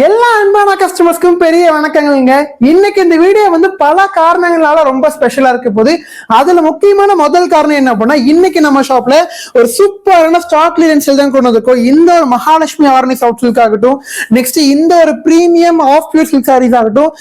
எல்லா அன்பான கஸ்டமர்ஸ்க்கும் பெரிய வணக்கங்கள்ங்க. இன்னைக்கு இந்த வீடியோ பல காரணங்களால ரொம்ப ஸ்பெஷலா இருக்க போது. அதுல முக்கியமான முதல் காரணம் என்ன அப்படின்னா, இன்னைக்கு நம்ம ஷாப்ல ஒரு சூப்பரான ஸ்டாக் கிளியரன்ஸ் சேல் தான் கொண்டு வந்திருக்கோம். இந்த ஒரு மகாலட்சுமி ஆரணி சாஃப்ட் சில்க் ஆகட்டும், நெக்ஸ்ட் இந்த ஒரு premium of pure silk sarees ஆகட்டும்,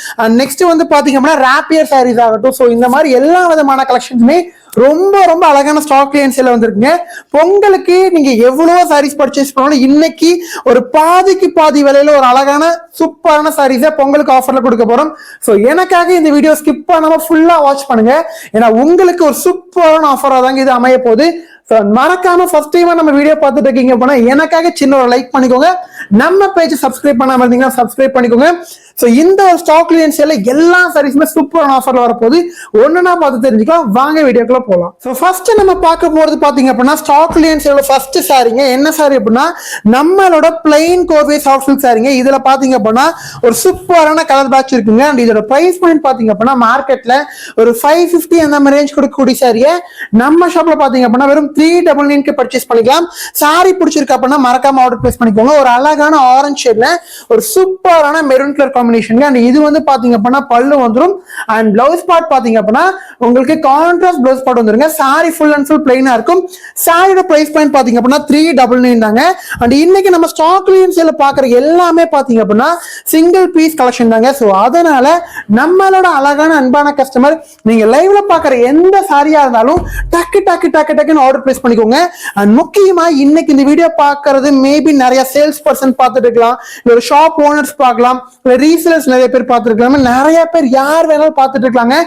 நெக்ஸ்ட் பாத்தீங்க அப்படின்னா ராப்பியர் சாரீஸ் ஆகட்டும். ஸோ இந்த மாதிரி எல்லா விதமான கலெக்ஷன்ஸுமே ரொம்ப ரொம்ப அழகான ஸ்டாக் கிளியரன்ஸ் சேல் வந்திருக்குங்க. பொங்கலுக்கு நீங்க எவ்வளவு சாரீஸ் பர்ச்சேஸ் பண்ணாலும் இன்னைக்கு ஒரு பாதிக்கு பாதி விலையில ஒரு அழகான சூப்பரான சாரீஸை பொங்கலுக்கு ஆஃபர்ல கொடுக்க போறோம். சோ எனக்காக இந்த வீடியோ ஸ்கிப் பண்ணாம ஃபுல்லா வாட்ச் பண்ணுங்க. ஏன்னா உங்களுக்கு ஒரு சூப்பரான ஆஃபரா தாங்க இது அமைய போகுது. மறக்காம ஃபர்ஸ்ட் டைமா நம்ம வீடியோ பார்த்துட்டு இருக்கீங்க அப்படின்னா எனக்காக சின்ன ஒரு லைக் பண்ணிக்கோங்க. நம்ம பேஜ் சப்ஸ்கிரைப் பண்ணாம இருந்தீங்கன்னா சப்ஸ்கிரைப் பண்ணிக்கோங்க. சோ இந்த ஒரு ஸ்டாக் கிளியரன்ஸ் சேல்ல எல்லா சாரீஸுமே சூப்பரான ஆஃபர்ல வரப்போகுது. ஒண்ணுனா பார்த்து தெரிஞ்சுக்கலாம். வாங்க வீடியோக்குள்ள போலாம். சோ ஃபர்ஸ்ட் நம்ம பார்க்க போறது பாத்தீங்க அப்படின்னா ஸ்டாக் கிளியரன்ஸ் சேல்ல ஃபர்ஸ்ட் சாரீங்க. என்ன சாரி அப்படின்னா நம்மளோட பிளைன் கோர்வே சாஃப்ட் சில்க் சாரீங்க. இதுல பாத்தீங்க அப்படின்னா ஒரு சூப்பரான கலர் பேட்ச் இருக்குங்க. அண்ட் இதோட பிரைஸ் பாயிண்ட் பாத்தீங்க அப்படின்னா மார்க்கெட்ல ஒரு 550 அந்த மாதிரி ரேஞ்ச் கொடுக்கக்கூடிய சாரியை நம்ம ஷாப்ல பாத்தீங்க அப்படின்னா வெறும் 399 பர்ச்சேஸ் பண்ணிக்கலாம். சாரி பிடிச்சிருக்கு அப்படின்னா மறக்காம ஆர்டர் பிளேஸ் பண்ணிக்கோங்க. ஒரு அழகான ஆரஞ்சு ஷேட்ல ஒரு சூப்பரான மெரூன் கலர் காம்பினேஷன். அண்ட் இது பாத்தீங்க அப்படின்னா பல்லு வந்துரும். அண்ட் பிளவுஸ் பார்ட் பாத்தீங்க அப்படின்னா உங்களுக்கு கான்ட்ராஸ்ட் பிளவுஸ் பார்ட் வந்துருங்க. சாரி ஃபுல் அண்ட் ஃபுல் பிளைனா இருக்கும். சாரியோட பிரைஸ் பாயிண்ட் பாத்தீங்க அப்படின்னா 399 தாங்க. அண்ட் இன்னைக்கு நம்ம ஸ்டாக் கிளியரன்ஸ் சேல்ல பாக்குற எல்லாமே பாத்தீங்க அப்படின்னா சிங்கிள் பீஸ் கலெக்ஷன் தாங்க. சோ அதனால நம்மளோட அழகான அன்பான கஸ்டமர் நீங்க லைவ்ல பாக்குற எந்த சாரியா இருந்தாலும் டக்கு டக்கு டக்கு டக்குன்னு ஆர்டர் பிளேஸ் பண்ணிக்கோங்க. அண்ட் முக்கியமா இன்னைக்கு இந்த வீடியோ பாக்குறது மேபி நிறைய சேல்ஸ் பர்சன் பார்த்துட்டு இருக்கலாம், ஒரு ஷாப் ஓனர்ஸ் பார்க்கலாம், ரீசேலர்ஸ் நிறைய பேர் பார்த்துருக்கலாம், நிறைய பேர் யார் வேணாலும் பார்த்துட்டு இருக்காங்க.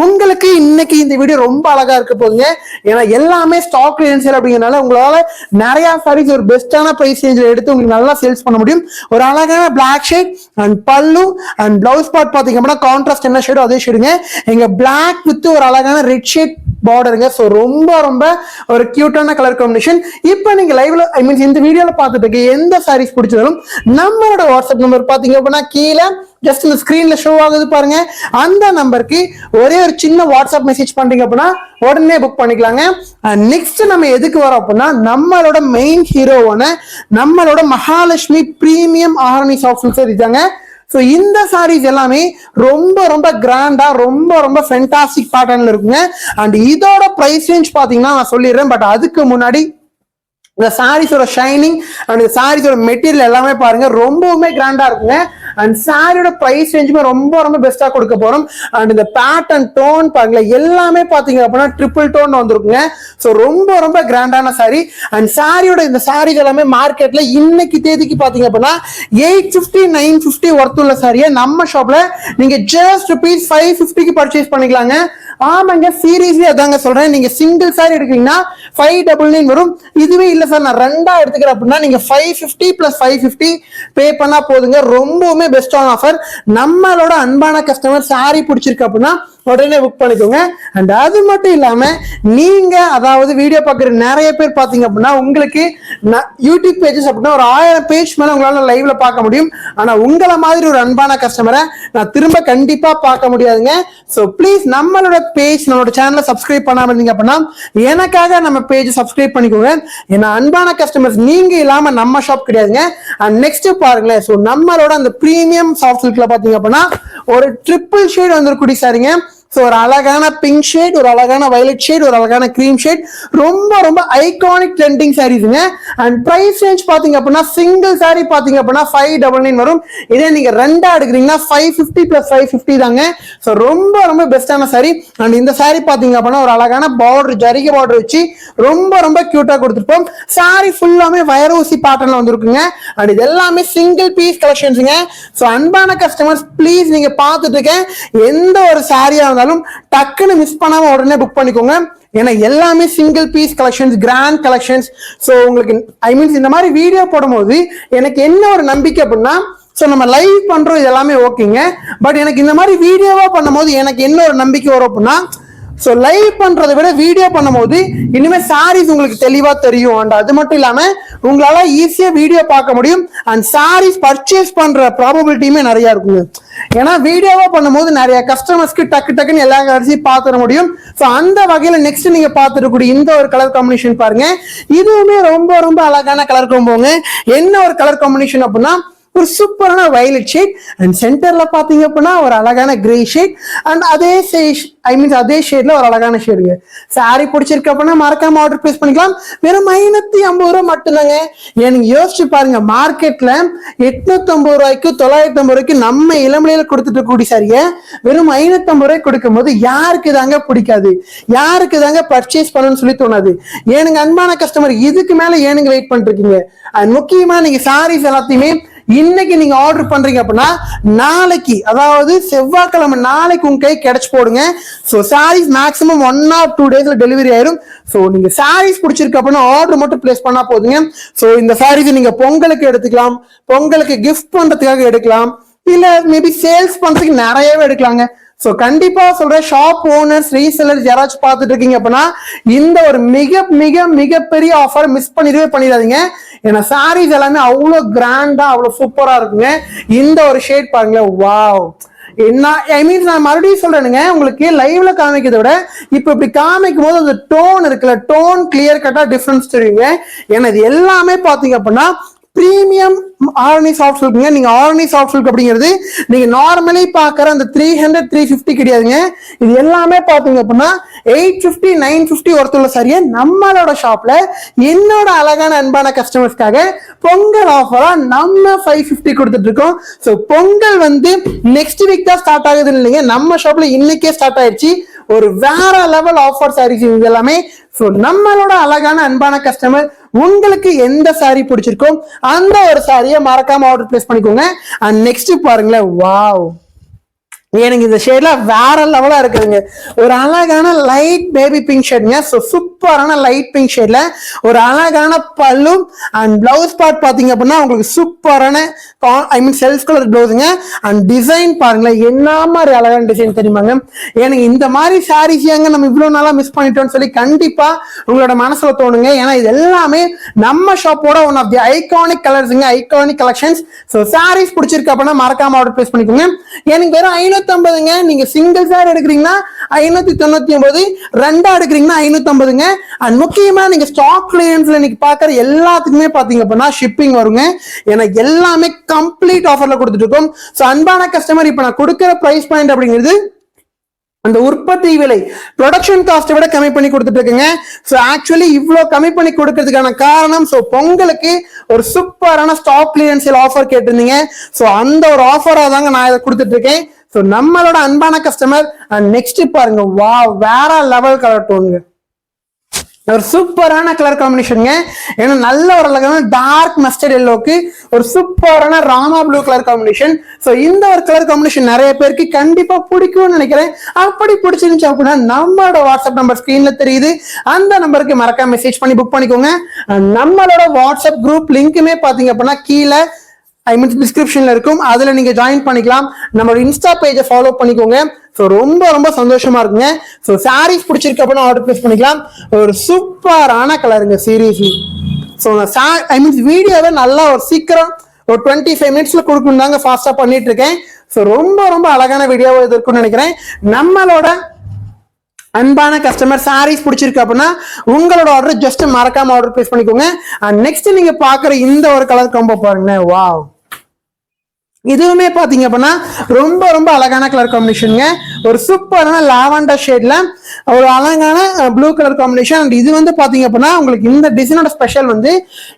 உங்களுக்கு இன்னைக்கு இந்த வீடியோ ரொம்ப அழகா இருக்க போகுங்க. ஏன்னா எல்லாமே ஸ்டாக் கிளியரன்ஸ் சேல் அப்படிங்கறதுனால உங்களால நிறைய சாரீஸ் ஒரு பெஸ்டான பிரைஸ் ரேஞ்சில் எடுத்து உங்களுக்கு நல்லா சேல்ஸ் பண்ண முடியும். ஒரு அழகான பிளாக் ஷேட் அண்ட் பல்லு அண்ட் பிளவுஸ் பார்ட் பாத்தீங்க அப்படின்னா கான்ட்ராஸ்ட் என்ன ஷேடோ அதே ஷேடுங்க. எங்க பிளாக் வித் ஒரு அழகான ரெட் ஷேட் பார்டருங்க. சோ ரொம்ப ரொம்ப ஒரு கியூட்டான கலர் காம்பினேஷன். இப்போ நீங்க லைவ்ல இந்த வீடியோல பார்த்துட்டு எந்த சாரீஸ் பிடிச்சாலும் நம்மளோட வாட்ஸ்அப் நம்பர் பாத்தீங்க அப்படின்னா கீழே ஜஸ்ட் இந்த ஸ்கிரீன்ல ஷோ ஆகுது பாருங்க. அந்த நம்பருக்கு ஒரே ஒரு சின்ன வாட்ஸ்அப் மெசேஜ் பண்றீங்க அப்படின்னா உடனே புக் பண்ணிக்கலாங்க. நெக்ஸ்ட் நம்ம எதுக்கு வரோம் அப்படின்னா நம்மளோட மெயின் ஹீரோவான நம்மளோட Mahalakshmi premium Arani soft silk sarees தாங்க. சோ இந்த சாரீஸ் எல்லாமே ரொம்ப ரொம்ப கிராண்டா ரொம்ப ரொம்ப ஃபென்டாஸ்டிக் பேட்டர்ன்ல இருக்குங்க. அண்ட் இதோட பிரைஸ் ரேஞ்ச் பாத்தீங்கன்னா நான் சொல்லிடுறேன். பட் அதுக்கு முன்னாடி இந்த சாரீஸோட ஷைனிங் அண்ட் இந்த சாரீஸோட மெட்டீரியல் எல்லாமே பாருங்க ரொம்பவுமே கிராண்டா இருக்குங்க. அண்ட் சாரியோட பிரைஸ் ரேஞ்சுமே ரொம்ப ரொம்ப பெஸ்டா கொடுக்க போறோம். அண்ட் இந்த பேட்டர்ன் டோன் பாருங்க எல்லாமே பாத்தீங்க அப்படின்னா ட்ரிபிள் டோன் வந்திருக்குங்க. சோ ரொம்ப ரொம்ப கிராண்டான சாரி. அண்ட் சாரியோட இந்த சாரீஸ் எல்லாமே மார்க்கெட்ல இன்னைக்கு தேதிக்கு பாத்தீங்க அப்படின்னா 850 950 ஒர்த் உள்ள சாரியை நம்ம ஷாப்ல நீங்க ஜஸ்ட் ₹550 பர்ச்சேஸ் பண்ணிக்கலாங்க. ஆமாங்க, சீரியஸ்லி அதாங்க சொல்றேன். நீங்க சிங்கிள் சாரி எடுக்கிறீங்கன்னா 599 வரும். இதுவே இல்ல சார் நான் ரெண்டா எடுத்துக்கிறேன் அப்படின்னா நீங்க 550 + 550 பே பண்ணா போதுங்க. ரொம்பவுமே பெஸ்டான ஆஃபர். நம்மளோட அன்பான கஸ்டமர் சாரி பிடிச்சிருக்கு அப்படின்னா உடனே புக் பண்ணிக்கோங்க. அண்ட் அது மட்டும் இல்லாம நீங்க அதாவது வீடியோ பார்க்குற நிறைய பேர் பாத்தீங்க அப்படின்னா உங்களுக்கு யூடியூப் பேஜஸ் அப்படின்னா ஒரு 1000 பேஜ் மேல உங்களால லைவ்ல பார்க்க முடியும். ஆனா உங்களை மாதிரி ஒரு அன்பான கஸ்டமரை நான் திரும்ப கண்டிப்பா பார்க்க முடியாதுங்க. சோ ப்ளீஸ் நம்மளோட பேஜ் நம்மளோட சேனலை சப்ஸ்கிரைப் பண்ணாம இருந்தீங்க அப்படின்னா எனக்காக நம்ம பேஜ் சப்ஸ்கிரைப் பண்ணிக்கோங்க. ஏன்னா அன்பான கஸ்டமர்ஸ் நீங்க இல்லாம நம்ம ஷாப் கிடையாதுங்க. அண்ட் நெக்ஸ்ட் பாருங்களேன். சோ நம்மளோட அந்த பிரீமியம் சாஃப்ட் சில்க்ல பாத்தீங்க அப்படின்னா ஒரு ட்ரிபிள் ஷேட் வந்துருக்கூடிய சாரிங்க. சோ ஒரு அழகான பிங்க் ஷேட், ஒரு அழகான வயலட் ஷேட், ஒரு அழகான கிரீம் ஷேட், ரொம்ப ரொம்ப ஐகானிக் ட்ரெண்டிங் சாரீஸ்ங்க. அண்ட் பிரைஸ் ரேஞ்ச் பாத்தீங்க அப்படின்னா சிங்கிள் சாரி பாத்தீங்க அப்படின்னா 599 வரும். இதே நீங்க ரெண்டா எடுக்கிறீங்கன்னா 550 + 550 தாங்க. சோ ரொம்ப ரொம்ப பெஸ்டான சாரி. அண்ட் இந்த சாரி பாத்தீங்க அப்படின்னா ஒரு அழகான பார்டர் ஜரிகை பார்டர் வச்சு ரொம்ப ரொம்ப கியூட்டா கொடுத்துருப்போம். சாரி ஃபுல்லாமே வயர் ஊசி பேட்டர்ன்ல வந்திருக்குங்க. அண்ட் இது எல்லாமே சிங்கிள் பீஸ் கலெக்ஷன்ஸ்ங்க. சோ அன்பான கஸ்டமர்ஸ் ப்ளீஸ் நீங்க பார்த்துட்டு இருக்க எந்த ஒரு சாரியா டக்குன்னு மிஸ் பண்ணாம உடனே புக் பண்ணிக்கோங்க. ஏன்னா எல்லாமே single piece collections, grand collections. So உங்களுக்கு இந்த மாதிரி வீடியோ போடும்போது எனக்கு என்ன ஒரு நம்பிக்கை அப்படின்னா நம்ம லைவ் பண்றோம் இது எல்லாமே ஓகேங்க. பட் எனக்கு இந்த மாதிரி வீடியோவா பண்ணும்போது எனக்கு என்ன ஒரு நம்பிக்கை வரும் அப்படின்னா சோ லைவ் பண்றதை விட வீடியோ பண்ணும்போது இனிமே சாரீஸ் உங்களுக்கு தெளிவா தெரியும். அண்ட் அது மட்டும் இல்லாம உங்களால ஈஸியா வீடியோ பார்க்க முடியும். அண்ட் சாரீஸ் பர்ச்சேஸ் பண்ற ப்ராபபிலிட்டியுமே நிறைய இருக்குங்க. ஏன்னா வீடியோவா பண்ணும்போது நிறைய கஸ்டமர்ஸ்க்கு டக்கு டக்குன்னு எல்லா கலர்ஸையும் பார்த்துட முடியும். சோ அந்த வகையில நெக்ஸ்ட் நீங்க பார்த்துருக்கூடிய இந்த ஒரு கலர் காம்பினேஷன் பாருங்க. இதுவுமே ரொம்ப ரொம்ப அழகான கலர் காம்போங்க. என்ன ஒரு கலர் காம்பினேஷன் அப்படின்னா ஒரு சூப்பரான வயலட் ஷேட் அண்ட் சென்டர்ல பாத்தீங்க அப்படின்னா ஒரு அழகான கிரே ஷேட் அண்ட் அதே ஷேட்ல ஒரு அழகான ஷேடுங்க. சாரி பிடிச்சிருக்கு அப்படின்னா மறக்காம ஆர்டர் பிளேஸ் பண்ணிக்கலாம். வெறும் 550 ரூபாய் மட்டும்தாங்க. எனக்கு யோசிச்சு பாருங்க, மார்க்கெட்ல 850 ரூபாய்க்கு 950 ரூபாய்க்கு நம்ம இளமலையில கொடுத்துட்டு கூடி சாரிய வெறும் 550 ரூபாய்க்கு கொடுக்கும் போது யாருக்கு தாங்க பிடிக்காது, யாருக்கு தாங்க பர்ச்சேஸ் பண்ணணும்னு சொல்லி தோணாது. ஏனுங்க அன்பான கஸ்டமர், இதுக்கு மேல ஏனுங்க வெயிட் பண்ணிட்டு இருக்கீங்க? அண்ட் முக்கியமா நீங்க சாரீஸ் எல்லாத்தையுமே இன்னைக்கு நீங்க ஆர்டர் பண்றீங்க அப்படின்னா நாளைக்கு, அதாவது செவ்வாய்க்கிழமை நாளைக்கு உங்க கை கிடைச்சு போடுங்க. ஸோ சாரீஸ் மேக்ஸிமம் 1 or 2 டேஸ்ல டெலிவரி ஆயிரும். ஸோ நீங்க சாரீஸ் பிடிச்சிருக்கு அப்படின்னா ஆர்டர் மட்டும் பிளேஸ் பண்ணா போதுங்க. ஸோ இந்த சாரீஸ் நீங்க பொங்கலுக்கு எடுத்துக்கலாம், பொங்கலுக்கு கிஃப்ட் பண்றதுக்காக எடுக்கலாம், இல்ல மேபி சேல்ஸ் பண்றதுக்கு நிறையவே எடுக்கலாங்க. ஸோ கண்டிப்பா சொல்றேன், ஷாப் ஓனர்ஸ் ரீசெல்லர்ஸ் யாராச்சும் பார்த்துட்டு இருக்கீங்க அப்படின்னா இந்த ஒரு மிக மிக மிகப்பெரிய ஆஃபர் மிஸ் பண்ணிடாதீங்க. ஏன்னா சாரீஸ் எல்லாமே அவ்வளோ கிராண்டா அவ்வளோ சூப்பரா இருக்குங்க. இந்த ஒரு ஷேட் பாருங்களேன், வாவ். நான் மறுபடியும் சொல்றேனுங்க, உங்களுக்கு லைவ்ல காமிக்கிறத விட இப்ப இப்படி காமிக்கும் போது அந்த டோன் இருக்குல்ல, டோன் கிளியர் கட்டா டிஃபரன்ஸ் தெரியுங்க. ஏன்னா இது எல்லாமே பாத்தீங்க அப்படின்னா பிரீமியம் ஆரணி சாஃப்ட் சில்க்ங்க. நீங்க ஆரணி சாஃப்ட் சில்க் அப்படிங்கிறது நீங்க நார்மலி பாக்குற அந்த 300 350 கிடையாதுங்க. இது எல்லாமே பாத்தீங்க அப்படின்னா 850 950 ஒருத்தர் சரியா நம்மளோட ஷாப்ல என்னோட அழகான அன்பான கஸ்டமர்ஸ்க்காக பொங்கல் ஆஃபரா நம்ம 550 கொடுத்துட்டு இருக்கோம். ஸோ பொங்கல் வந்து நெக்ஸ்ட் வீக் தான் ஸ்டார்ட் ஆகுது இல்லைங்க, நம்ம ஷாப்ல இன்னைக்கே ஸ்டார்ட் ஆயிடுச்சு. ஒரு வேற லெவல் ஆஃபர் சாரீஸ் இது எல்லாமே. ஸோ நம்மளோட அழகான அன்பான கஸ்டமர் உங்களுக்கு எந்த சாரி பிடிச்சிருக்கோ அந்த ஒரு சாரியை மறக்காம ஆர்டர் பிளேஸ் பண்ணிக்கோங்க. அண்ட் நெக்ஸ்ட் பாருங்களேன், வாவ். எனக்கு இந்த ஷேட்ல வேற லெவலா இருக்குதுங்க. ஒரு அழகான லைட் பேபி பிங்க் ஷேட்ங்க. ஸோ சூப்பரான லைட் பிங்க் ஷேட்ல ஒரு அழகான பல்லு அண்ட் பிளவுஸ் பார்ட் பாத்தீங்க அப்படின்னா உங்களுக்கு சூப்பரான செல்ஃப் கலர் பிளவுஸுங்க. அண்ட் டிசைன் பாருங்களேன், என்ன மாதிரி அழகான டிசைன் தெரியுமாங்க. எனக்கு இந்த மாதிரி சாரீஸ் ஏங்க நம்ம இவ்வளவு நாளா மிஸ் பண்ணிட்டோம்னு சொல்லி கண்டிப்பா உங்களோட மனசுல தோணுங்க. ஏன்னா இது எல்லாமே நம்ம ஷாப்போட ஒன் ஆஃப் தி ஐகானிக் கலர்ஸுங்க, ஐகானிக் கலெக்ஷன்ஸ். ஸோ சாரீஸ் பிடிச்சிருக்கு அப்படின்னா மறக்காம ஆர்டர் பிளேஸ் பண்ணிக்கோங்க. எனக்கு வெறும் 550ங்க. நீங்க சிங்கிள் சார் எடுக்கிறீங்கன்னா 599, ரெண்டா எடுக்கிறீங்கன்னா 550ங்க. அண்ட் முக்கியமா நீங்க ஸ்டாக் கிளியரன்ஸ்ல இன்னைக்கு பாக்குற எல்லாத்துக்குமே பாத்தீங்க அப்படின்னா ஷிப்பிங் வருங்க. ஏன்னா எல்லாமே கம்ப்ளீட் ஆஃபர்ல கொடுத்துட்டு இருக்கோம். சோ அன்பான கஸ்டமர், இப்ப நான் கொடுக்கிற பிரைஸ் பாயிண்ட் அப்படிங்கிறது அந்த உற்பத்தி விலை ப்ரொடக்ஷன் காஸ்ட்டை விட கம்மி பண்ணி கொடுத்துட்டு இருக்குங்க. ஸோ ஆக்சுவலி இவ்வளோ கம்மி பண்ணி கொடுக்கறதுக்கான காரணம், ஸோ பொங்கலுக்கு ஒரு சூப்பரான ஸ்டாக் கிளியரன்ஸ் ஆஃபர் கேட்டிருந்தீங்க. ஸோ அந்த ஒரு ஆஃபரா தாங்க நான் இதை கொடுத்துட்டு இருக்கேன். ஸோ நம்மளோட அன்பான கஸ்டமர் நெக்ஸ்ட் பாருங்க, வா வேற லெவல் கலர் டோனுங்க. ஒரு சூப்பரான கலர் காம்பினேஷனுங்க. ஏன்னா நல்ல ஒரு அழகான டார்க் மஸ்டர்ட் எல்லோக்கு ஒரு சூப்பரான Rama blue colour combination. So இந்த ஒரு கலர் காம்பினேஷன் நிறைய பேருக்கு கண்டிப்பா பிடிக்கும்னு நினைக்கிறேன். அப்படி பிடிச்சிருந்துச்சு அப்படின்னா நம்மளோட வாட்ஸ்அப் நம்பர் ஸ்கிரீன்ல தெரியுது, அந்த நம்பருக்கு மறக்காம மெசேஜ் பண்ணி புக் பண்ணிக்கோங்க. நம்மளோட வாட்ஸ்அப் குரூப் லிங்க்குமே பாத்தீங்க அப்படின்னா கீழே டிஸ்கிரிப்ஷன்ல இருக்கும், அதுல நீங்க ஜாயின் பண்ணிக்கலாம். நம்மளோட இன்ஸ்டா பேஜை ஃபாலோ பண்ணிக்கோங்க. ஸோ ரொம்ப ரொம்ப சந்தோஷமா இருக்குங்க. ஸோ சாரீஸ் பிடிச்சிருக்கு அப்படின்னா ஆர்டர் பிளேஸ் பண்ணிக்கலாம். ஒரு சூப்பரான கலருங்க சீரியஸ்லி. ஸோ வீடியோவை நல்லா ஒரு சீக்கிரம் ஒரு 25 மினிட்ஸ்ல கொடுக்கணும் தாங்க ஃபாஸ்டா பண்ணிட்டு இருக்கேன். ஸோ ரொம்ப ரொம்ப அழகான வீடியோவா இது இருக்கும்னு நினைக்கிறேன். நம்மளோட அன்பான கஸ்டமர் சாரீஸ் பிடிச்சிருக்கு அப்படின்னா உங்களோட ஆர்டர் ஜஸ்ட் மறக்காம ஆர்டர் பிளேஸ் பண்ணிக்கோங்க. அண்ட் நெக்ஸ்ட் நீங்க பாக்குற இந்த ஒரு கலர் காம்போ பாருங்க, வாவ். இதுவுமே பாத்தீங்க அப்படின்னா ரொம்ப ரொம்ப அழகான கலர் காம்பினேஷனுங்க. ஒரு சூப்பரான லாவெண்டர் ஷேட்ல ஒரு அழகான ப்ளூ கலர் காம்பினேஷன். அண்ட் இது வந்து பாத்தீங்க அப்படின்னா உங்களுக்கு இந்த டிசைனோட ஸ்பெஷல் வந்து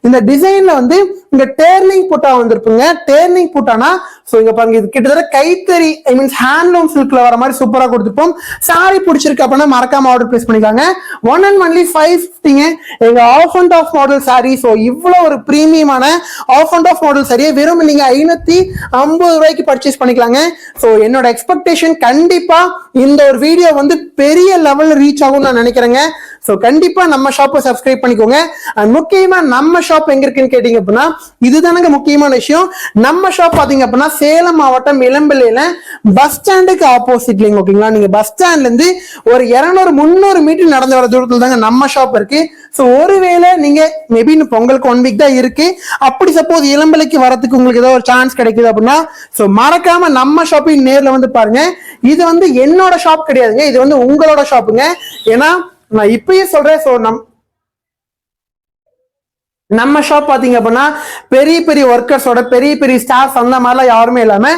இந்த டிசைன்ல வந்து இந்த டேர்னிங் புட்டா வந்திருக்குங்க. டேர்னிங் புட்டானா ஸோ இங்க பாருங்க, இது கிட்டத்தட்ட கைத்தறி ஹேண்ட்லூம் சில்க்ல வர மாதிரி சூப்பரா கொடுத்துப்போம். சாரி பிடிச்சிருக்கு அப்படின்னா மறக்காம ஆர்டர் பிளேஸ் பண்ணிக்காங்க. 1 and only 550ங்க எங்க half and half model saree. So இவ்வளவு ஒரு பிரீமியமான ஆஃப் அண்ட் ஆஃப் மாடல் சாரியை வெறும் நீங்க 550 ரூபாய்க்கு பர்ச்சேஸ் பண்ணிக்கலாங்க. ஸோ என்னோட எக்ஸ்பெக்டேஷன் கண்டிப்பா இந்த ஒரு வீடியோ வந்து பெரிய லெவல்ல ரீச் ஆகும் நான் நினைக்கிறேங்க. ஸோ கண்டிப்பா நம்ம ஷாப்பை சப்ஸ்கிரைப் பண்ணிக்கோங்க. அண்ட் முக்கியமா நம்ம ஷாப் எங்க இருக்குன்னு கேட்டீங்க அப்படின்னா இதுதானங்க முக்கியமான விஷயம். நம்ம ஷாப் பாத்தீங்க அப்படின்னா சேலம் மாவட்டம் இளம்பிள்ளையில பஸ் ஸ்டாண்டுக்கு ஆப்போசிட்லிங்க. ஓகேங்களா, நீங்க பஸ் ஸ்டாண்ட்ல இருந்து ஒரு 200-300 மீட்டர் நடந்து வர தூரத்துல தாங்க நம்ம ஷாப் இருக்கு. ஸோ ஒருவேளை நீங்க மேபி பொங்கலுக்கு 1 வீக் தான் இருக்கு, அப்படி சப்போஸ் இளம்பிள்ளைக்கு வரதுக்கு உங்களுக்கு ஏதோ ஒரு சான்ஸ் கிடைக்குது அப்படின்னா ஸோ மறக்காம நம்ம ஷாப்பிங் நேர்ல வந்து பாருங்க. இது வந்து என்னோட ஷாப் கிடையாதுங்க, இது வந்து உங்களோட ஷாப்புங்க. ஏன்னா நான் இப்பயே சொல்றேன், ஸோ நம்ம ஷாப் பாத்தீங்க அப்படின்னா பெரிய பெரிய ஒர்க்கர்ஸோட பெரிய பெரிய ஸ்டாஃப் அந்த மாதிரிலாம் யாருமே இல்லாம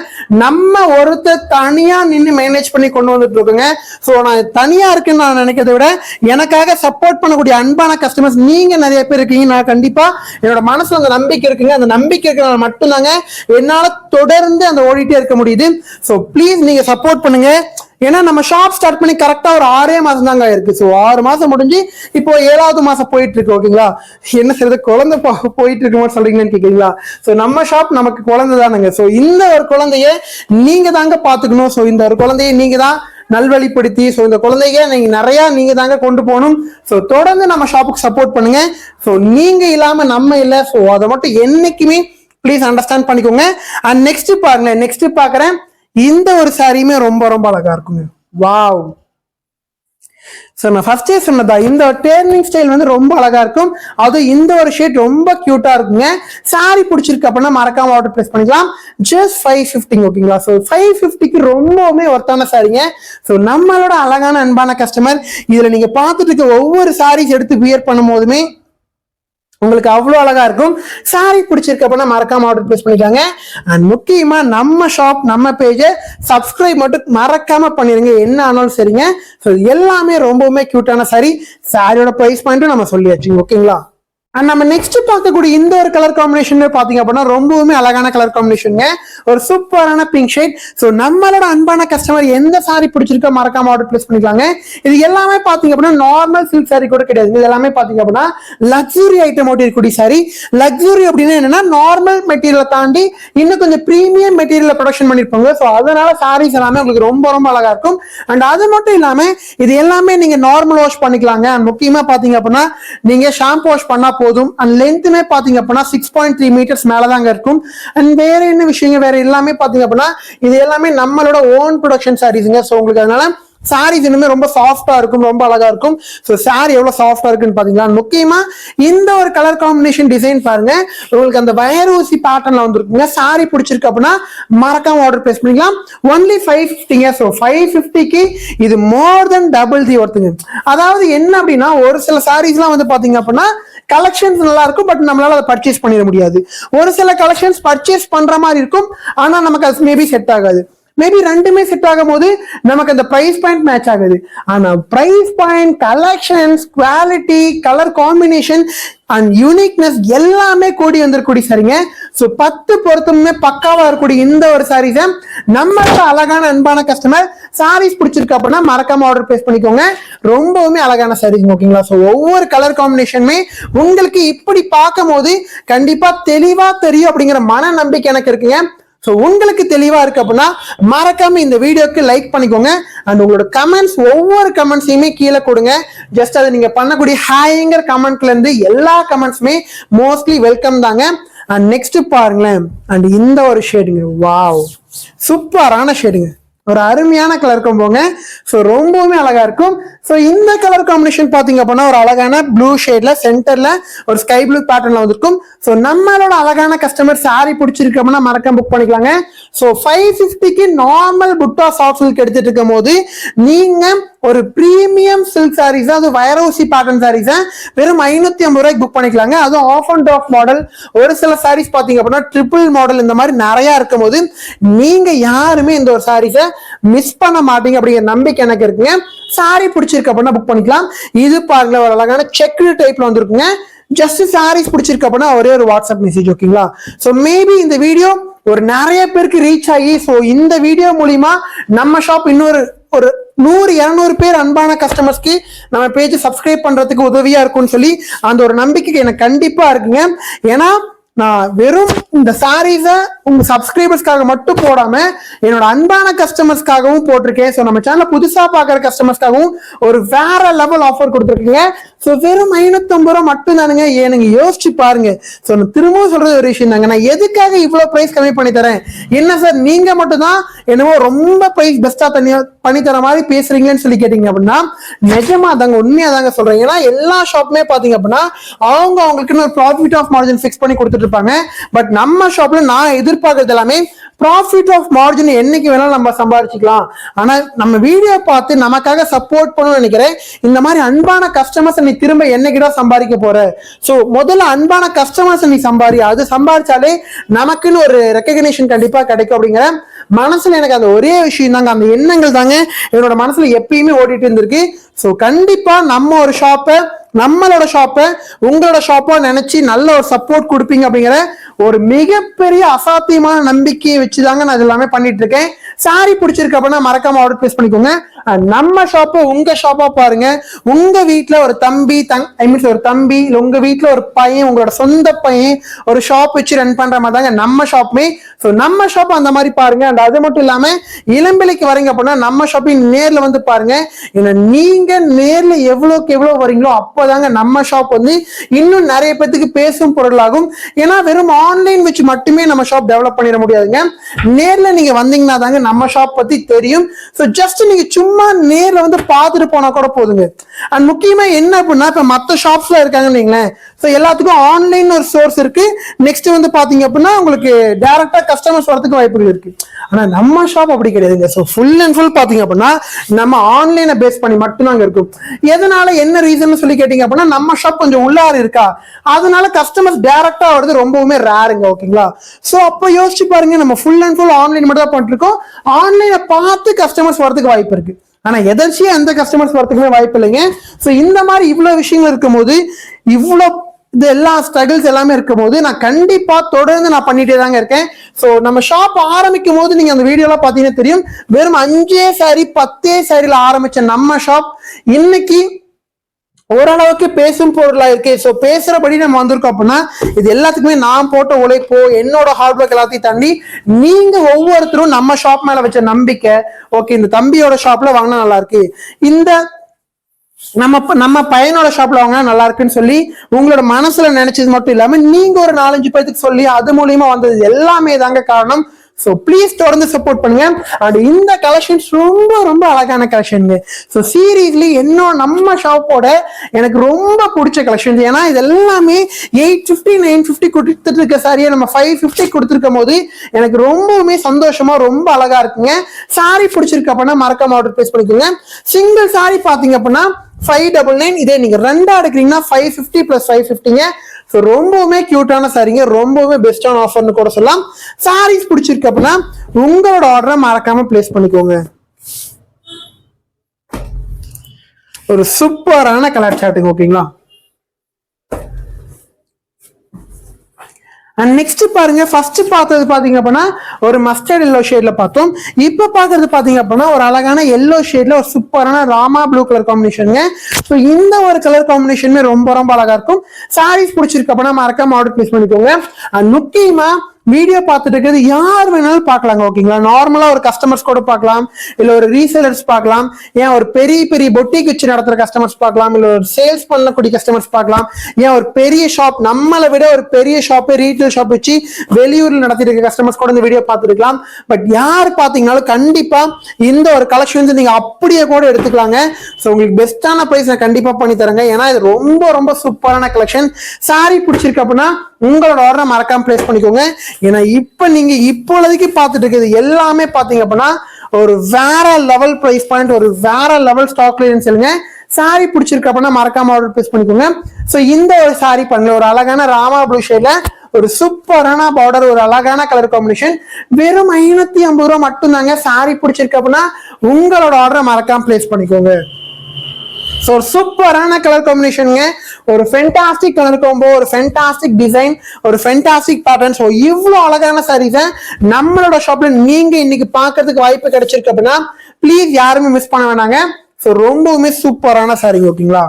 நம்ம ஒருத்தர் தனியா நின்று மேனேஜ் பண்ணி கொண்டு வந்துட்டு இருக்கோங்க. ஸோ நான் தனியா இருக்குன்னு நான் நினைக்கிறத விட எனக்காக சப்போர்ட் பண்ணக்கூடிய அன்பான கஸ்டமர்ஸ் நீங்க நிறைய பேர் இருக்கீங்க. நான் கண்டிப்பா என்னோட மனசுல அந்த நம்பிக்கை இருக்குங்க. அந்த நம்பிக்கை இருக்கிறனால மட்டும்தாங்க என்னால தொடர்ந்து அந்த ஓடிட்டே இருக்க முடியுது. ஸோ ப்ளீஸ் நீங்க சப்போர்ட் பண்ணுங்க. ஏன்னா நம்ம ஷாப் ஸ்டார்ட் பண்ணி கரெக்டா ஒரு 6 மாசம் தாங்க இருக்கு. ஸோ 6 மாசம் முடிஞ்சு இப்போ 7வது மாசம் போயிட்டு இருக்கு. ஓகேங்களா, என்ன செய்யறது, குழந்தை போயிட்டு இருக்குமோ சொல்றீங்கன்னு கேக்குறீங்களா? ஸோ நம்ம ஷாப் நமக்கு குழந்தை தானுங்க. ஸோ இந்த ஒரு குழந்தைய நீங்க தாங்க பாத்துக்கணும். ஸோ இந்த ஒரு குழந்தைய நீங்க தான் நல்வழிப்படுத்தி, ஸோ இந்த குழந்தைய நீங்க தாங்க கொண்டு போகணும். ஸோ தொடர்ந்து நம்ம ஷாப்புக்கு சப்போர்ட் பண்ணுங்க. ஸோ நீங்க இல்லாம நம்ம இல்லை. ஸோ அதை மட்டும் என்னைக்குமே ப்ளீஸ் அண்டர்ஸ்டாண்ட் பண்ணிக்கோங்க. அண்ட் நெக்ஸ்ட் பாருங்களேன், நெக்ஸ்ட் பாக்குறேன். இந்த ஒரு சாரியுமே ரொம்ப ரொம்ப அழகா இருக்குங்க. வாவ். ஸோ நான் ஃபர்ஸ்டே சொன்னதா இந்த டேர்னிங் ஸ்டைல் வந்து ரொம்ப அழகா இருக்கும். அதுவும் இந்த ஒரு ஷேட் ரொம்ப கியூட்டா இருக்குங்க. சாரி பிடிச்சிருக்கு அப்படின்னா மறக்காம ஆர்டர் பிளேஸ் பண்ணிக்கலாம். ஜஸ்ட் 550. ஓகேங்களா, ஸோ 550க்கு ரொம்பவுமே ஒர்த்தான சாரிங்க. ஸோ நம்மளோட அழகான அன்பான கஸ்டமர் இதுல நீங்க பார்த்துட்டு இருக்க ஒவ்வொரு சாரீஸ் எடுத்து வியர் பண்ணும் போதுமே உங்களுக்கு அவ்வளவு அழகா இருக்கும். சாரி பிடிச்சிருக்கு அப்படின்னா மறக்காம ஆர்டர் பிளேஸ் பண்ணிக்காங்க. அண்ட் முக்கியமா நம்ம ஷாப் நம்ம பேஜை சப்ஸ்கிரைப் மட்டும் மறக்காம பண்ணிருங்க. என்ன ஆனாலும் சரிங்க. ஸோ எல்லாமே ரொம்பவுமே கியூட்டான சாரி. சாரியோட பிரைஸ் பாயிண்ட்டும் நம்ம சொல்லியாச்சு. ஓகேங்களா, அண்ட் நம்ம நெக்ஸ்ட் பார்க்கக்கூடிய இந்த ஒரு கலர் காம்பினேஷன் பாத்தீங்க அப்படின்னா ரொம்பவுமே அழகான கலர் காம்பினேஷனுங்க. ஒரு சூப்பரான பிங்க் ஷேட். ஸோ நம்மளோட அன்பான கஸ்டமர் எந்த சாரி பிடிச்சிருக்கோ மறக்காம ஆர்டர் பிளேஸ் பண்ணிக்கலாங்க. இது எல்லாமே பாத்தீங்க அப்படின்னா நார்மல் சில்க் சாரி கூட கிடையாது. இது எல்லாமே பாத்தீங்க அப்படின்னா லக்ஸுரி ஐட்டம் ஓட்டி இருக்கக்கூடிய சாரி. லக்ஸுரி அப்படின்னா என்னன்னா நார்மல் மெட்டீரியலை தாண்டி இன்னும் கொஞ்சம் பிரீமியம் மெட்டீரியல் ப்ரொடக்ஷன் பண்ணிருப்பாங்க. ஸோ அதனால சாரீஸ் எல்லாமே உங்களுக்கு ரொம்ப ரொம்ப அழகா இருக்கும். அண்ட் அது மட்டும் இல்லாம இது எல்லாமே நீங்க நார்மல் வாஷ் பண்ணிக்கலாங்க. அண்ட் முக்கியமா பாத்தீங்க அப்படின்னா நீங்க ஷாம்பு வாஷ் பண்ணா போதும். அண்ட் லென்த்துமே பாத்தீங்க அப்படின்னா 6.3 மீட்டர்ஸ் மேலதாங்க இருக்கும். அண்ட் வேற என்ன விஷயங்கள் வேற எல்லாமே பாத்தீங்க அப்படின்னா இது எல்லாமே நம்மளோட ஓன் ப்ரொடக்ஷன் சாரீஸ்ங்க. ஸோ உங்களுக்கு அதனால சாரீஸ் இன்னுமே ரொம்ப சாஃப்டா இருக்கும், ரொம்ப அழகா இருக்கும். ஸோ சாரி எவ்வளவு சாஃப்டா இருக்குன்னு பாத்தீங்களா? முக்கியமா இந்த ஒரு கலர் காம்பினேஷன் டிசைன் பாருங்க. உங்களுக்கு அந்த வயர் ஊசி பேட்டர்ன்ல வந்துருக்குங்க. சாரி பிடிச்சிருக்கு அப்படின்னா மறக்காம ஆர்டர் பிளேஸ் பண்ணிக்கலாம். ஒன்லி 550. ஸோ 550க்கு இது மோர் தென் டபுள் தி ஒர்த்துங்க. அதாவது என்ன அப்படின்னா ஒரு சில சாரீஸ் எல்லாம் வந்து பாத்தீங்க அப்படின்னா கலெக்ஷன்ஸ் நல்லா இருக்கும், பட் நம்மளால அதை பர்ச்சேஸ் பண்ணிட முடியாது. ஒரு சில கலெக்ஷன்ஸ் பர்ச்சேஸ் பண்ற மாதிரி இருக்கும், ஆனா நமக்கு அது மேபி செட் ஆகாது. மேபி ரெண்டுமே செட் ஆகும் போது நமக்கு அந்த பிரைஸ் பாயிண்ட் மேட்ச் ஆகுது. ஆனா price point, collections, quality, colour combination and uniqueness எல்லாமே கூடி வந்துருக்கூடிய சாரிங்க. ஸோ 10 பொருத்தமுமே பக்காவா இருக்கக்கூடிய இந்த ஒரு சாரீஸை நம்மளோட அழகான அன்பான கஸ்டமர் சாரீஸ் பிடிச்சிருக்கு அப்படின்னா மறக்காம ஆர்டர் பிளேஸ் பண்ணிக்கோங்க. ரொம்பவுமே அழகான சாரீஸ். ஓகேங்களா, ஸோ ஒவ்வொரு கலர் காம்பினேஷனுமே உங்களுக்கு இப்படி பார்க்கும் போது கண்டிப்பா தெளிவா தெரியும் அப்படிங்கிற மன நம்பிக்கை எனக்கு இருக்குங்க. ஸோ உங்களுக்கு தெளிவா இருக்கு அப்படின்னா மறக்காம இந்த வீடியோக்கு லைக் பண்ணிக்கோங்க. அண்ட் உங்களோட கமெண்ட்ஸ் ஒவ்வொரு கமெண்ட்ஸையுமே கீழே கொடுங்க. ஜஸ்ட் அது நீங்க பண்ணக்கூடிய ஹாய்ங்கிற கமெண்ட்ல இருந்து எல்லா கமெண்ட்ஸுமே மோஸ்ட்லி வெல்கம் தாங்க. அண்ட் நெக்ஸ்ட் பாருங்களேன். அண்ட் இந்த ஒரு ஷேடுங்க, வாவ், சூப்பரான ஷேடுங்க. ஒரு அருமையான கலர் காம்போங்க. ஸோ ரொம்பவுமே அழகா இருக்கும். ஸோ இந்த கலர் காம்பினேஷன் பாத்தீங்க அப்படின்னா ஒரு அழகான ப்ளூ ஷேட்ல சென்டர்ல ஒரு ஸ்கை ப்ளூ பேட்டர்ன்ல வந்திருக்கும். ஸோ நம்மளோட அழகான கஸ்டமர் சாரி பிடிச்சிருக்கு அப்படின்னா மறக்காம புக் பண்ணிக்கலாங்க. ஸோ 550க்கு நார்மல் புட்டா சாஃப்ட் சில்க் எடுத்துட்டு இருக்கும் போது நீங்க ஒரு பிரீமியம் சில்க் சாரீஸ், அது வைரவுசி பேட்டர்ன் சாரீஸ் வெறும் 550 ரூபாய்க்கு புக் பண்ணிக்கலாங்க. அதுவும் ஆஃப் அண்ட் ஆஃப் மாடல். ஒரு சில சாரீஸ் பாத்தீங்க அப்படின்னா ட்ரிபிள் மாடல் இந்த மாதிரி நிறைய இருக்கும் போது நீங்க யாருமே இந்த ஒரு சாரீஸை மிஸ் பண்ண மாட்டீங்க அப்படிங்கிற நம்பிக்கை எனக்கு இருக்குங்க. சாரி பிடிச்சிருக்கு அப்படின்னா புக் பண்ணிக்கலாம். இது பாருங்க ஒரு அழகான செக் டைப்ல வந்துருக்குங்க. ஜஸ்ட் சாரீஸ் பிடிச்சிருக்கு அப்படின்னா ஒரே ஒரு வாட்ஸ்அப் மெசேஜ். ஓகேங்களா, ஸோ மேபி இந்த வீடியோ ஒரு நிறைய பேருக்கு ரீச் ஆகி ஸோ இந்த வீடியோ மூலியமா நம்ம ஷாப் இன்னொரு 100-200 பேர் அன்பான கஸ்டமர்ஸ்க்கு நம்ம பேஜ் சப்ஸ்கிரைப் பண்றதுக்கு உதவியா இருக்கும்னு சொல்லி அந்த ஒரு நம்பிக்கை எனக்கு கண்டிப்பா இருக்குங்க. ஏன்னா நான் வெறும் இந்த சாரீஸை உங்க சப்ஸ்கிரைபர்ஸ்க்காக மட்டும் போடாம என்னோட அன்பான கஸ்டமர்ஸ்க்காகவும் போட்டிருக்கேன். ஸோ நம்ம சேனல் புதுசா பாக்குற கஸ்டமர்ஸ்க்காகவும் ஒரு வேற லெவல் ஆஃபர் கொடுத்துருக்கீங்க. ஸோ வெறும் 550 ரூபா மட்டும் தானுங்க. ஏனுங்க யோசிச்சு பாருங்க. ஸோ நான் திரும்பவும் சொல்றது ஒரு விஷயம் தாங்க, நான் எதுக்காக இவ்வளவு பிரைஸ் கம்மி பண்ணி தரேன்? என்ன சார் நீங்க மட்டும் தான் என்னவோ ரொம்ப பிரைஸ் பெஸ்டா பண்ணி தர மாதிரி பேசுறீங்கன்னு சொல்லி கேட்டீங்க அப்படின்னா நிஜமா தாங்க, உண்மையா தாங்க சொல்றேன். ஏன்னா எல்லா ஷாப்புமே பாத்தீங்க அப்படின்னா அவங்களுக்குன்னு ஒரு ப்ராஃபிட் ஆஃப் மார்ஜின் ஃபிக்ஸ் பண்ணி கொடுத்துட்டு இருப்பாங்க. பட் நம்ம ஷாப்ல நான் எதிர்பார்க்கறது எல்லாமே ப்ராஃபிட் ஆஃப் மார்ஜின் என்னைக்கு வேணாலும் நம்ம சம்பாதிச்சுக்கலாம். ஆனா நம்ம வீடியோ பார்த்து நமக்காக சப்போர்ட் பண்ணணும்னு நினைக்கிறேன். இந்த மாதிரி அன்பான கஸ்டமர்ஸ் நீ திரும்ப என்னைக்குதான் சம்பாதிக்க போற? ஸோ முதல்ல அன்பான கஸ்டமர்ஸ் நீ சம்பாதி, அது சம்பாதிச்சாலே நமக்குன்னு ஒரு ரெக்கக்னிஷன் கண்டிப்பா கிடைக்கும் அப்படிங்கிற மனசுல எனக்கு அந்த ஒரே விஷயம் தாங்க, அந்த எண்ணங்கள் தாங்க என்னோட மனசுல எப்பயுமே ஓடிட்டு இருந்திருக்கு. ஸோ கண்டிப்பா நம்ம ஒரு ஷாப்பை, நம்மளோட ஷாப்பை உங்களோட ஷாப்பா நினைச்சு நல்ல ஒரு சப்போர்ட் கொடுப்பீங்க அப்படிங்கிற ஒரு மிகப்பெரிய அசாத்தியமான நம்பிக்கையை வச்சுதாங்க நான் எல்லாமே பண்ணிட்டு இருக்கேன். சாரி பிடிச்சிருக்கு அப்படின்னா மறக்காம ஆர்டர் பிளேஸ் பண்ணிக்கோங்க. நம்ம ஷாப்பை உங்க ஷாப்பா பாருங்க. உங்க வீட்டுல ஒரு தம்பி ஒரு தம்பி, உங்க வீட்டுல ஒரு பையன், உங்களோட சொந்த பையன் ஒரு ஷாப் வச்சு ரன் பண்ற மாதிரி தாங்க நம்ம ஷாப்புமே. ஸோ நம்ம ஷாப் அந்த மாதிரி பாருங்க. அண்ட் அது மட்டும் இல்லாம இளம்பிள்ளைக்கு வரீங்க அப்படின்னா நம்ம ஷாப்பிங் நேர்ல வந்து பாருங்க. ஏன்னா நீங்க நேர்ல எவ்வளவுக்கு எவ்வளவு வரீங்களோ அப்போதாங்க நம்ம ஷாப் வந்து இன்னும் நிறைய பேத்துக்கு பேசும் பொருளாகும். ஏன்னா வெறும் ஆன்லைன் வச்சு மட்டுமே நம்ம ஷாப் டெவலப் பண்ணிட முடியாதுங்க. நேர்ல நீங்க வந்தீங்கன்னா தாங்க நம்ம ஷாப் பத்தி தெரியும். ஸோ ஜஸ்ட் நீங்க சும்மா நேர்ல வந்து பார்த்துட்டு போனா கூட போதுங்க. அண்ட் முக்கியமா என்ன அப்படின்னா இப்ப மற்ற ஷாப்ஸ்ல இருக்காங்கன்னு வைங்களேன், ஸோ எல்லாத்துக்கும் ஆன்லைன் ஒரு சோர்ஸ் இருக்கு. நெக்ஸ்ட் வந்து பாத்தீங்க அப்படின்னா உங்களுக்கு டைரக்டா கஸ்டமர்ஸ் வரதுக்கு வாய்ப்புகள் இருக்கு. ஆனா நம்ம ஷாப் அப்படி கிடையாதுங்க. ஸோ ஃபுல் அண்ட் ஃபுல் பாத்தீங்க அப்படின்னா நம்ம ஆன்லைனை பேஸ் பண்ணி மட்டும்தான் அங்க இருக்கும். எதனால, என்ன ரீசன் சொல்லி கேட்டீங்க அப்படின்னா நம்ம ஷாப் கொஞ்சம் உள்ளாறு இருக்கா, அதனால கஸ்டமர்ஸ் டைரக்டா வருது ரொம்பவுமே ரேருங்க. ஓகேங்களா? ஸோ அப்போ யோசிச்சு பாருங்க, நம்ம ஃபுல் அண்ட் ஃபுல் ஆன்லைன் மட்டும் தான் பண்ணிட்டு இருக்கோம். ஆன்லைனை பார்த்து கஸ்டமர்ஸ் வரதுக்கு வாய்ப்பு இருக்கு. ஆனா எதர்ச்சியா எந்த கஸ்டமர்ஸ் வரதுக்குமே வாய்ப்பு இல்லைங்க. ஸோ இந்த மாதிரி இவ்வளவு விஷயங்கள் இருக்கும் போது, இவ்வளவு இது எல்லா ஸ்ட்ரகிள்ஸ் எல்லாமே இருக்கும் போது நான் கண்டிப்பா தொடர்ந்து நான் பண்ணிட்டே தாங்க இருக்கேன். ஸோ நம்ம ஷாப் ஆரம்பிக்கும் போது நீங்க அந்த வீடியோலாம் பாத்தீங்கன்னா தெரியும், வெறும் 5 சாரி 10 சாரில ஆரம்பிச்ச நம்ம ஷாப் இன்னைக்கு ஓரளவுக்கு பேசும் பொருளா இருக்கு. ஸோ பேசுறபடி நம்ம வந்திருக்கோம் அப்படின்னா இது எல்லாத்துக்குமே நான் போட்ட உழைப்போ, என்னோட ஹார்ட் ஒர்க் எல்லாத்தையும் தாண்டி நீங்க ஒவ்வொருத்தரும் நம்ம ஷாப் மேல வச்ச நம்பிக்கை, ஓகே இந்த தம்பியோட ஷாப்ல வாங்கினா நல்லா இருக்கு, இந்த நம்ம பையனோட ஷாப்ல வாங்கினா நல்லா இருக்குன்னு சொல்லி உங்களோட மனசுல நினைச்சது மட்டும் இல்லாம நீங்க ஒரு 4-5 பேருக்கு சொல்லி அது மூலியமா வந்தது எல்லாமே தாங்க காரணம். ஸோ ப்ளீஸ் தொடர்ந்து சப்போர்ட் பண்ணுங்க. அண்ட் இந்த கலெக்ஷன்ஸ் ரொம்ப ரொம்ப அழகான கலெக்ஷன். ஸோ சீரியஸ்லி நம்ம ஷாப்போட எனக்கு ரொம்ப பிடிச்ச கலெக்ஷன்ஸ். ஏன்னா இது எல்லாமே 850 950 கொடுத்துட்டு இருக்க சாரியை நம்ம 550 கொடுத்துருக்கும் போது எனக்கு ரொம்பவுமே சந்தோஷமா ரொம்ப அழகா இருக்குங்க. சாரி பிடிச்சிருக்கு அப்படின்னா மறக்காம ஆர்டர் பிளேஸ் பண்ணிக்கோங்க. சிங்கிள் சாரி பாத்தீங்க அப்படின்னா 599. இதே நீங்க ரெண்டா எடுக்கிறீங்கன்னா 550 + 550ங்க. ஸோ ரொம்பவுமே கியூட்டான சாரிங்க, ரொம்பவுமே பெஸ்டான ஆஃபர்னு கூட சொல்லலாம். சாரீஸ் பிடிச்சிருக்கு அப்படின்னா உங்களோட ஆர்டரை மறக்காம பிளேஸ் பண்ணிக்கோங்க. ஒரு சூப்பரான கலர் சார்ட்டுங்க. ஓகேங்களா? அண்ட் நெக்ஸ்ட் பாருங்க, ஃபர்ஸ்ட் பார்த்தது பாத்தீங்க அப்படின்னா ஒரு மஸ்டர்ட் எல்லோ ஷேட்ல பார்த்தோம். இப்ப பாக்குறது பாத்தீங்க அப்படின்னா ஒரு அழகான எல்லோ ஷேட்ல ஒரு சூப்பரான ராமா ப்ளூ கலர் காம்பினேஷனுங்க. ஸோ இந்த ஒரு கலர் காம்பினேஷனுமே ரொம்ப ரொம்ப அழகா இருக்கும். சாரீஸ் பிடிச்சிருக்கு அப்படின்னா மறக்காம ஆர்டர் பிளேஸ் பண்ணிக்கோங்க. அண்ட் முக்கியமா வீடியோ பார்த்துட்டு இருக்கிறது யார் வேணாலும் பார்க்கலாங்க. ஓகேங்களா? நார்மலா ஒரு கஸ்டமர்ஸ் கூட பார்க்கலாம், இல்ல ஒரு ரீசேலர்ஸ் பார்க்கலாம், ஏன் ஒரு பெரிய பெரிய பொட்டிக் வச்சு நடத்துற கஸ்டமர்ஸ் பார்க்கலாம், இல்ல ஒரு சேல்ஸ் பண்ணக்கூடிய கஸ்டமர்ஸ் பார்க்கலாம், ஏன் ஒரு பெரிய ஷாப், நம்மளை விட ஒரு பெரிய ஷாப் ரீட்டைல் ஷாப் வச்சு வெளியூர்ல நடத்திட்டு இருக்க கஸ்டமர்ஸ் கூட இந்த வீடியோ பார்த்துருக்கலாம். பட் யார் பார்த்தீங்கன்னாலும் கண்டிப்பா இந்த ஒரு கலெக்ஷன் நீங்க அப்படியே கூட எடுத்துக்கலாங்க. ஸோ உங்களுக்கு பெஸ்டான பிரைஸ் நான் கண்டிப்பா பண்ணி தரேங்க. ஏன்னா இது ரொம்ப ரொம்ப சூப்பரான கலெக்ஷன். சாரி பிடிச்சிருக்கு அப்படின்னா உங்களோட ஆர்டரை மறக்காம பிளேஸ் பண்ணிக்கோங்க. ஏன்னா இப்ப நீங்க இப்போதைக்கு பார்த்துட்டு இருக்கிறது எல்லாமே பாத்தீங்க அப்படின்னா ஒரு வேற லெவல் பிரைஸ் பாயிண்ட், ஒரு வேற லெவல் ஸ்டாக் கிளியரன்ஸ் இல்லைங்க. சாரி பிடிச்சிருக்கு அப்படின்னா மறக்காம ஆர்டர் பிளேஸ் பண்ணிக்கோங்க. ஸோ இந்த ஒரு சாரி பண்ணல, ஒரு அழகான ராமா ப்ளூ ஷேட்ல ஒரு சூப்பரான பார்டர், ஒரு அழகான கலர் காம்பினேஷன், வெறும் 550 ரூபா மட்டும் தாங்க. சாரி பிடிச்சிருக்கு அப்படின்னா உங்களோட ஆர்டரை மறக்காம பிளேஸ் பண்ணிக்கோங்க. ஸோ ஒரு சூப்பரான கலர் காம்பினேஷனுங்க, ஒரு ஃபென்டாஸ்டிக் கலர் காம்போ, ஒரு ஃபென்டாஸ்டிக் டிசைன், ஒரு ஃபென்டாஸ்டிக் பேட்டர்ன். ஸோ இவ்வளோ அழகான சாரீஸை நம்மளோட ஷாப்ல நீங்க இன்னைக்கு பார்க்கறதுக்கு வாய்ப்பு கிடைச்சிருக்கு அப்படின்னா ப்ளீஸ் யாருமே மிஸ் பண்ண வேணாங்க. ஸோ ரொம்பவுமே சூப்பரான சாரீங்க. ஓகேங்களா?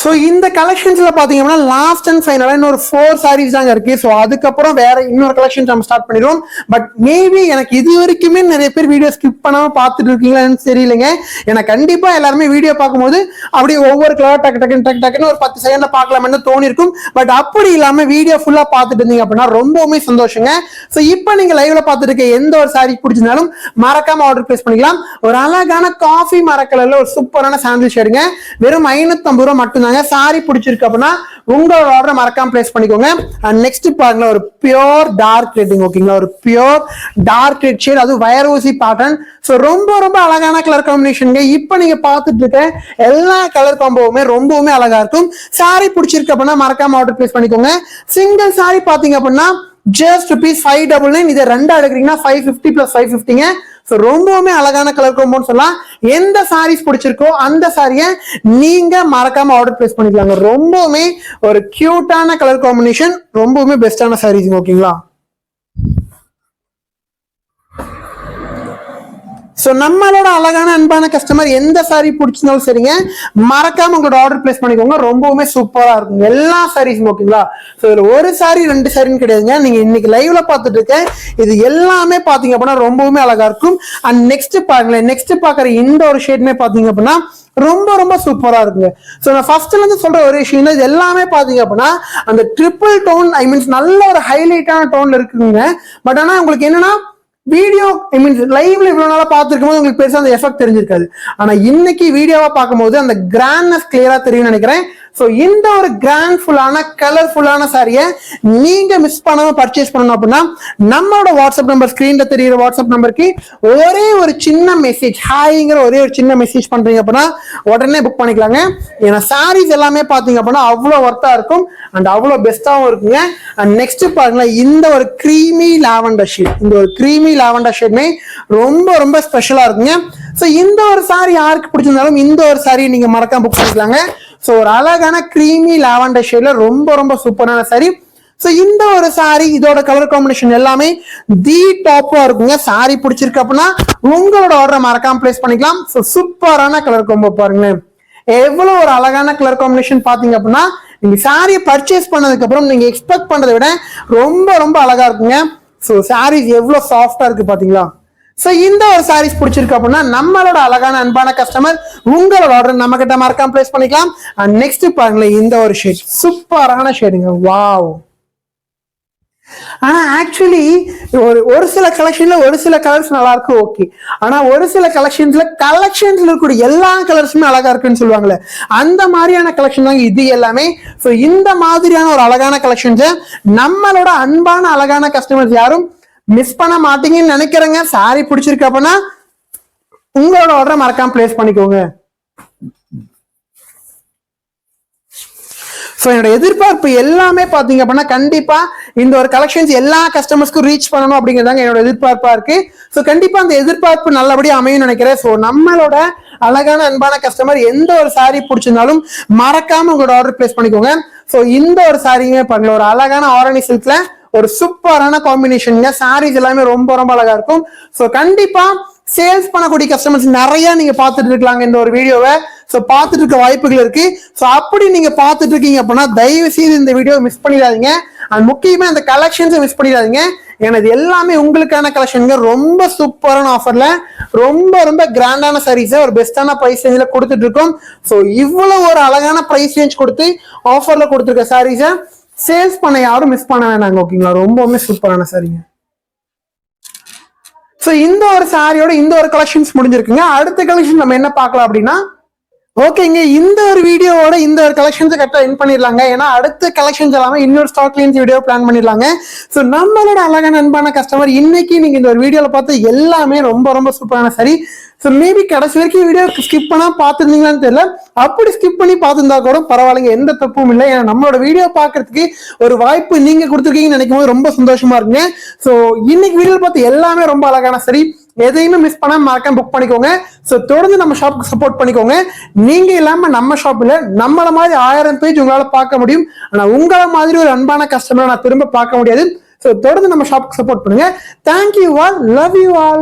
ஸோ இந்த கலெக்ஷன்ஸ்ல பாத்தீங்கன்னா லாஸ்ட் அண்ட் ஃபைனலா இன்னொரு 4 சாரீஸ் தாங்க இருக்கு. ஸோ அதுக்கப்புறம் வேற இன்னொரு கலெக்ஷன் நம்ம ஸ்டார்ட் பண்ணிடுவோம். பட் மேபி எனக்கு இது வரைக்குமே நிறைய பேர் வீடியோ ஸ்கிப் பண்ணாம பார்த்துட்டு இருக்கீங்களான்னு தெரியலைங்க. ஏன்னா கண்டிப்பா எல்லாருமே வீடியோ பார்க்கும்போது அப்படியே ஒவ்வொரு கலர் டக்குன்னு ஒரு 10 செகண்ட்ல பார்க்கலாம்னு தோணி இருக்கும். பட் அப்படி இல்லாம வீடியோ ஃபுல்லா பார்த்துட்டு இருந்தீங்க அப்படின்னா ரொம்பவுமே சந்தோஷங்க. ஸோ இப்போ நீங்க லைவ்ல பார்த்துட்டு இருக்க எந்த ஒரு சாரி பிடிச்சிருந்தாலும் மறக்காம ஆர்டர் பிளேஸ் பண்ணிக்கலாம். ஒரு அழகான காஃபி மரக்கலர்ல ஒரு சூப்பரான சாண்டில் ஷேடுங்க, வெறும் 550 ரூபாய் மட்டும் தாங்க. சாரி பிடிச்சிருக்கு அப்படின்னா உங்களோட ஆர்டர் மறக்காம பிளேஸ் பண்ணிக்கோங்க. நெக்ஸ்ட் பாருங்க, ஒரு பியூர் டார்க் ரெட்டிங். ஓகேங்களா, ஒரு பியூர் டார்க் ரெட் ஷேட், அது வயர் ஊசி பேட்டர்ன். ஸோ ரொம்ப ரொம்ப அழகான கலர் காம்பினேஷன். இப்போ நீங்க பார்த்துட்டு இருக்க எல்லா கலர் காம்போவுமே ரொம்பவுமே அழகா இருக்கும். சாரி பிடிச்சிருக்கு அப்படின்னா மறக்காம ஆர்டர் பிளேஸ் பண்ணிக்கோங்க. சிங்கிள் சாரி பாத்தீங்க அப்படின்னா ஜஸ்ட் ₹599. இதை ரெண்டா எடுக்கிறீங்கன்னா 550 + 550ங்க. ஸோ ரொம்பவுமே அழகான கலர் காம்போன்னு சொல்லலாம். எந்த சாரீஸ் பிடிச்சிருக்கோ அந்த சாரியை நீங்க மறக்காம ஆர்டர் பிளேஸ் பண்ணிக்கலாங்க. ரொம்பவுமே ஒரு கியூட்டான கலர் காம்பினேஷன், ரொம்பவுமே பெஸ்டான சாரீஸ். ஓகேங்களா, ஸோ நம்மளோட அழகான அன்பான கஸ்டமர் எந்த சாரி பிடிச்சிருந்தாலும் சரிங்க, மறக்காம உங்களோட ஆர்டர் பிளேஸ் பண்ணிக்கோங்க. ரொம்பவுமே சூப்பரா இருக்கும் எல்லா சாரீஸும். ஓகேங்களா, ஸோ இதுல ஒரு சாரி 2 சாரின்னு கிடையாதுங்க. நீங்க இன்னைக்கு லைவ்ல பார்த்துட்டு இருக்க இது எல்லாமே பாத்தீங்க அப்படின்னா ரொம்பவுமே அழகா இருக்கும். அண்ட் நெக்ஸ்ட் பாருங்களேன், நெக்ஸ்ட் பாக்குற இந்த ஒரு ஷேட்மே பாத்தீங்க அப்படின்னா ரொம்ப ரொம்ப சூப்பரா இருக்குங்க. ஸோ நான் ஃபர்ஸ்ட்ல இருந்து சொல்ற ஒரு விஷயம் தான், இது எல்லாமே பாத்தீங்க அப்படின்னா அந்த ட்ரிபிள் டோன், ஐ மீன்ஸ் நல்ல ஒரு ஹைலைட்டான டோன்ல இருக்குங்க. பட் ஆனா உங்களுக்கு என்னன்னா வீடியோ ஐ மீன்ஸ் லைவ்ல இவ்வளவு நாளா பார்த்துருக்கும் போது உங்களுக்கு பெருசா அந்த எஃபெக்ட் தெரிஞ்சிருக்காது. ஆனா இன்னைக்கு வீடியோவா பார்க்கும்போது அந்த கிராண்ட்னஸ் கிளியரா தெரியும் நினைக்கிறேன். ஸோ இந்த ஒரு கிராண்ட்ஃபுல்லான கலர்ஃபுல்லான சாரியை நீங்க மிஸ் பண்ணாம பர்ச்சேஸ் பண்ணணும் அப்படின்னா நம்மளோட வாட்ஸ்அப் நம்பர், ஸ்கிரீன்ல தெரியுற வாட்ஸ்அப் நம்பருக்கு ஒரே ஒரு சின்ன மெசேஜ், ஹாய்ங்கிற ஒரே ஒரு சின்ன மெசேஜ் பண்றீங்க அப்படின்னா உடனே புக் பண்ணிக்கலாங்க. ஏன்னா சாரீஸ் எல்லாமே பாத்தீங்க அப்படின்னா அவ்வளோ ஒர்த்தா இருக்கும் அண்ட் அவ்வளோ பெஸ்டாவும் இருக்குங்க. அண்ட் நெக்ஸ்ட் பாருங்களேன், இந்த ஒரு கிரீமி லாவெண்டர் ஷேட், இந்த ஒரு கிரீமி லாவெண்டர் ஷேட்மே ரொம்ப ரொம்ப ஸ்பெஷலா இருக்குங்க. ஸோ இந்த ஒரு சாரி யாருக்கு பிடிச்சிருந்தாலும் இந்த ஒரு சாரியை நீங்க மறக்காம புக் பண்ணிக்கலாங்க. ஸோ ஒரு அழகான கிரீமி லாவெண்டர் ஷேட்ல ரொம்ப ரொம்ப சூப்பரான சாரி. ஸோ இந்த ஒரு சாரி, இதோட கலர் காம்பினேஷன் எல்லாமே தி டாப்பா இருக்குங்க. சாரி பிடிச்சிருக்கு அப்படின்னா உங்களோட ஆர்டர் மறக்காம பிளேஸ் பண்ணிக்கலாம். ஸோ சூப்பரான கலர் காம்போ பாருங்களேன், எவ்வளவு ஒரு அழகான கலர் காம்பினேஷன் பாத்தீங்க அப்படின்னா நீங்க சாரியை பர்ச்சேஸ் பண்ணதுக்கு அப்புறம் நீங்க எக்ஸ்பெக்ட் பண்றதை விட ரொம்ப ரொம்ப அழகா இருக்குங்க. ஸோ சாரீஸ் எவ்வளவு சாஃப்டா இருக்கு பாத்தீங்களா. ஸோ இந்த ஒரு சாரீஸ் பிடிச்சிருக்கு அப்படின்னா நம்மளோட அழகான அன்பான கஸ்டமர் உங்களோட ஆர்டர் நம்ம கிட்ட மறக்காம பிளேஸ் பண்ணிக்கலாம். அண்ட் நெக்ஸ்ட் பாருங்களேன், இந்த ஒரு ஷேட் சூப்பரான ஷேடுங்க. வாவ். ஆனா ஆக்சுவலி ஒரு சில கலெக்ஷன்ல ஒரு சில கலர்ஸ் நல்லா இருக்கு, ஓகே. ஆனா ஒரு சில கலெக்ஷன்ஸ்ல இருக்கக்கூடிய எல்லா கலர்ஸுமே அழகா இருக்குன்னு சொல்லுவாங்கல்ல, அந்த மாதிரியான கலெக்ஷன் தாங்க இது எல்லாமே. ஸோ இந்த மாதிரியான ஒரு அழகான கலெக்ஷன்ஸை நம்மளோட அன்பான அழகான கஸ்டமர்ஸ் யாரும் மிஸ் பண்ண மாட்டீங்கன்னு நினைக்கிறேங்க. சாரி பிடிச்சிருக்கு அப்படின்னா உங்களோட ஆர்டரை மறக்காம பிளேஸ் பண்ணிக்கோங்க. ஸோ என்னோட எதிர்பார்ப்பு எல்லாமே பாத்தீங்க அப்படின்னா கண்டிப்பா இந்த ஒரு கலெக்ஷன்ஸ் எல்லா கஸ்டமர்ஸ்க்கும் ரீச் பண்ணணும் அப்படிங்கிறதாங்க என்னோட எதிர்பார்ப்பா இருக்கு. ஸோ கண்டிப்பா அந்த எதிர்பார்ப்பு நல்லபடியா அமையும் நினைக்கிறேன். ஸோ நம்மளோட அழகான அன்பான கஸ்டமர் எந்த ஒரு சாரி பிடிச்சிருந்தாலும் மறக்காம உங்களோட ஆர்டர் பிளேஸ் பண்ணிக்கோங்க. ஸோ இந்த ஒரு சாரியுமே பாருங்க, ஒரு அழகான ஆரணி சில்க்ல ஒரு சூப்பரான காம்பினேஷன். சாரீஸ் எல்லாமே ரொம்ப ரொம்ப அழகா இருக்கும். ஸோ கண்டிப்பா சேல்ஸ் பண்ணக்கூடிய கஸ்டமர்ஸ் நிறைய நீங்க பார்த்துட்டு இருக்கலாங்க இந்த ஒரு வீடியோவை. ஸோ பார்த்துட்டு இருக்க வாய்ப்புகள் இருக்கு. ஸோ அப்படி நீங்க பார்த்துட்டு இருக்கீங்க அப்படின்னா தயவு செய்து இந்த வீடியோ மிஸ் பண்ணிடாதீங்க. அண்ட் முக்கியமா இந்த கலெக்ஷன்ஸை மிஸ் பண்ணிடாதீங்க. ஏன்னா இது எல்லாமே உங்களுக்கான கலெக்ஷன். ரொம்ப சூப்பரான ஆஃபர்ல ரொம்ப ரொம்ப கிராண்டான சாரீஸை ஒரு பெஸ்டான பிரைஸ் ரேஞ்சில கொடுத்துட்டு இருக்கோம். ஸோ இவ்வளவு ஒரு அழகான பிரைஸ் ரேஞ்ச் கொடுத்து ஆஃபர்ல கொடுத்துருக்க சாரீஸை சேல்ஸ் பண்ண யாரும் மிஸ் பண்ண வேணாங்க. ஓகேங்களா, ரொம்பவுமே சூப்பரான சாரீங்க. ஸோ இந்த ஒரு சாரியோட இந்த ஒரு கலெக்ஷன்ஸ் முடிஞ்சிருக்குங்க. அடுத்த கலெக்ஷன் நம்ம என்ன பார்க்கலாம் அப்படின்னா, ஓகேங்க, இந்த ஒரு வீடியோவோட இந்த ஒரு கலெக்ஷன்ஸை கரெக்டாக என் பண்ணிடலாங்க. ஏன்னா அடுத்த கலெக்ஷன்ஸ் எல்லாமே இன்னொரு ஸ்டாக் கிளீன்ஸ் வீடியோ பிளான் பண்ணிடலாங்க. ஸோ நம்மளோட அழகான அன்பான கஸ்டமர் இன்னைக்கு நீங்க இந்த ஒரு வீடியோல பார்த்து எல்லாமே ரொம்ப ரொம்ப சூப்பரான சாரி. ஸோ மேபி கடைசி வரைக்கும் வீடியோ ஸ்கிப் பண்ணா பார்த்துருந்தீங்களான்னு தெரியல. அப்படி ஸ்கிப் பண்ணி பார்த்துருந்தா கூட பரவாயில்லைங்க, எந்த தப்பும் இல்லை. ஏன்னா நம்மளோட வீடியோ பார்க்கறதுக்கு ஒரு வாய்ப்பு நீங்க கொடுத்துருக்கீங்கன்னு நினைக்கும் போது ரொம்ப சந்தோஷமா இருக்குங்க. ஸோ இன்னைக்கு வீடியோ பார்த்து எல்லாமே ரொம்ப அழகான சரி, எதையுமே மிஸ் பண்ணாம மறக்காம புக் பண்ணிக்கோங்க. ஸோ தொடர்ந்து நம்ம ஷாப்புக்கு சப்போர்ட் பண்ணிக்கோங்க. நீங்க இல்லாம நம்ம ஷாப்ல நம்மள மாதிரி 1000 பேஜ் உங்களால பார்க்க முடியும். ஆனா உங்களை மாதிரி ஒரு அன்பான கஸ்டமரை நான் திரும்ப பார்க்க முடியாது. ஸோ தொடர்ந்து நம்ம ஷாப்புக்கு சப்போர்ட் பண்ணுங்க. Thank you all, love you all.